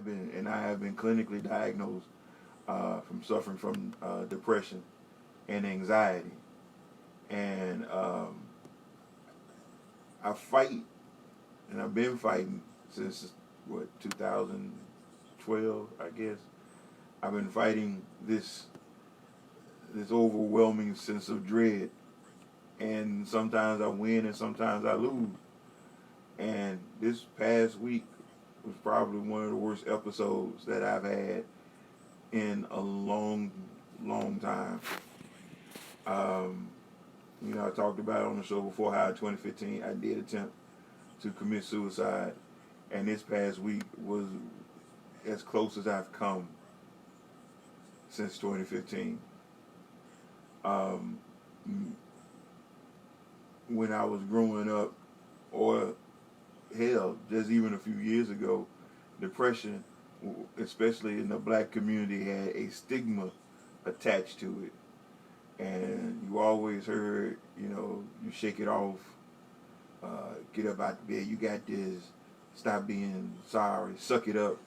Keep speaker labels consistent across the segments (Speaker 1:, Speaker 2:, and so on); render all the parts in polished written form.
Speaker 1: And I have been clinically diagnosed from suffering from depression and anxiety. And I fight, and I've been fighting since what 2012, I guess. I've been fighting this overwhelming sense of dread, and sometimes I win and sometimes I lose. And this past week was probably one of the worst episodes that I've had in a long, long time. Um, I talked about it on the show before how in 2015 I did attempt to commit suicide, and this past week was as close as I've come since 2015. Um, when I was growing up, or hell, just even a few years ago, depression, especially in the black community, had a stigma attached to it. And you always heard, you shake it off, get up out the bed, you got this, stop being sorry, suck it up.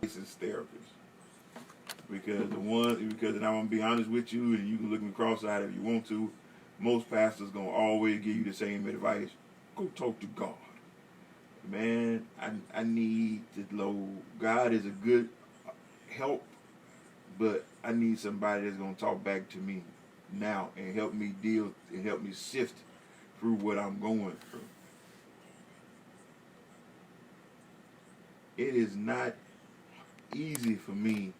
Speaker 1: Licensed therapist. Because and I'm gonna be honest with you, and you can look me cross-eyed if you want to. Most pastors gonna always give you the same advice: go talk to God. Man, I need to know God is a good help, but I need somebody that's gonna talk back to me now and help me deal and help me sift through what I'm going through. It is not easy for me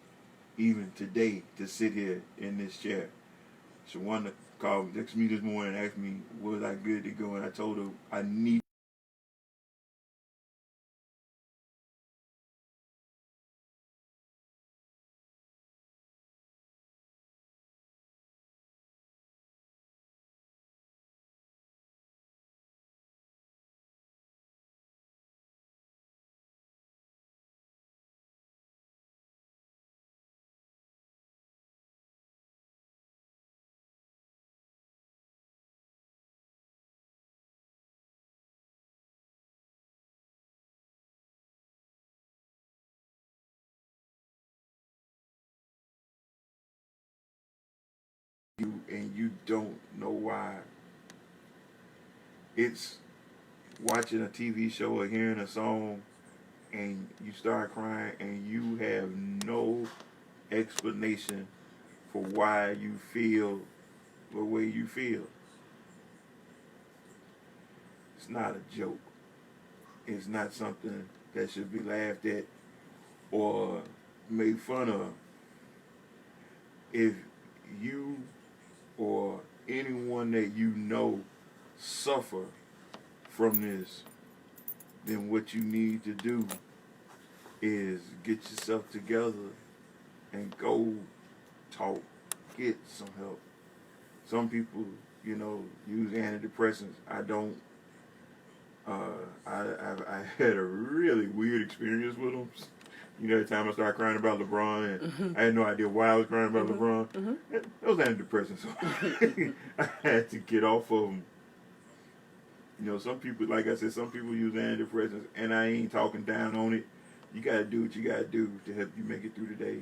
Speaker 1: even today to sit here in this chair. Shawana called next me this morning and asked me was I good to go, and I told her I need you, and you don't know why. It's watching a TV show or hearing a song and you start crying and you have no explanation for why you feel the way you feel. It's not a joke. It's not something that should be laughed at or made fun of. If you or anyone that you know suffer from this, then what you need to do is get yourself together and go talk, get some help. Some people, use antidepressants. I don't. I had a really weird experience with them. The time I started crying about LeBron, and I had no idea why I was crying about LeBron. Those antidepressants, so I had to get off of them. Some people, like I said, some people use antidepressants, and I ain't talking down on it. You gotta do what you gotta do to help you make it through the day.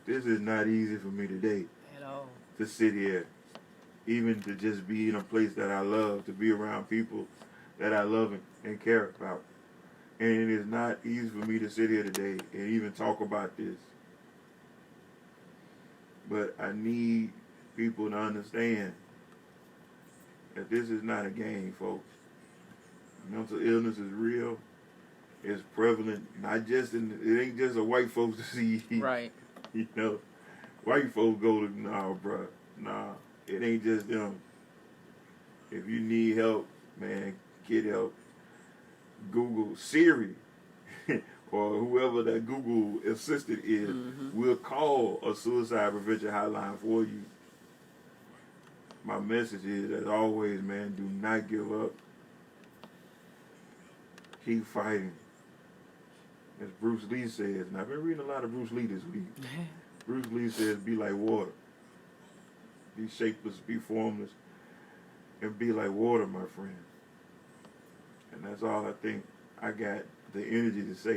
Speaker 1: This is not easy for me today
Speaker 2: At all.
Speaker 1: to sit here, even to just be in a place that I love, to be around people that I love and care about. And it is not easy for me to sit here today and even talk about this. But I need people to understand that this is not a game, folks. Mental illness is real. It's prevalent, not just it ain't just a white folks disease.
Speaker 2: Right.
Speaker 1: You know, white folks go to, nah, bruh. Nah, it ain't just them. If you need help, man, get help. Google Siri or whoever that Google assistant is will call a suicide prevention hotline for you. My message is, as always, man, do not give up. Keep fighting. As Bruce Lee says, and I've been reading a lot of Bruce Lee this week. Bruce Lee says, be like water. Be shapeless, be formless, and be like water, my friend. And that's all I think I got the energy to say.